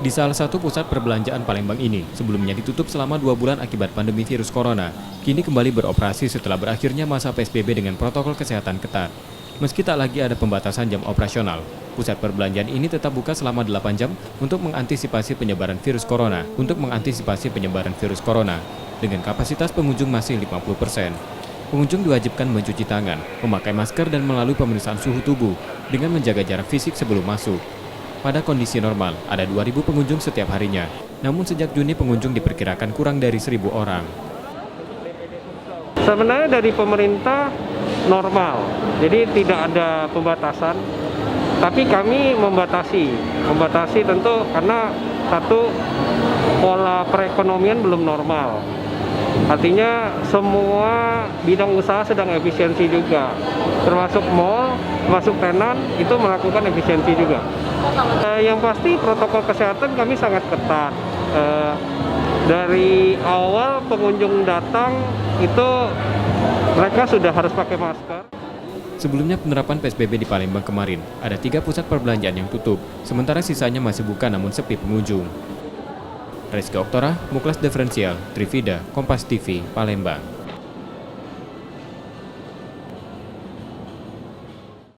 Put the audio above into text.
Di salah satu pusat perbelanjaan Palembang ini, sebelumnya ditutup selama 2 bulan akibat pandemi virus corona, kini kembali beroperasi setelah berakhirnya masa PSBB dengan protokol kesehatan ketat. Meski tak lagi ada pembatasan jam operasional, pusat perbelanjaan ini tetap buka selama 8 jam untuk mengantisipasi penyebaran virus corona. Dengan kapasitas pengunjung masih 50%. Pengunjung diwajibkan mencuci tangan, memakai masker dan melalui pemeriksaan suhu tubuh dengan menjaga jarak fisik sebelum masuk. Pada kondisi normal, ada 2.000 pengunjung setiap harinya. Namun sejak Juni pengunjung diperkirakan kurang dari 1.000 orang. Sebenarnya dari pemerintah normal, jadi tidak ada pembatasan. Tapi kami membatasi tentu karena satu, pola perekonomian belum normal. Artinya semua bidang usaha sedang efisiensi juga, termasuk mall, termasuk tenan itu melakukan efisiensi juga. Yang pasti protokol kesehatan kami sangat ketat. Dari awal pengunjung datang itu mereka sudah harus pakai masker. Sebelumnya penerapan PSBB di Palembang kemarin, ada 3 pusat perbelanjaan yang tutup, sementara sisanya masih buka namun sepi pengunjung. Rizky Oktora, Muklas Diferensial, Trivida, Kompas TV, Palembang.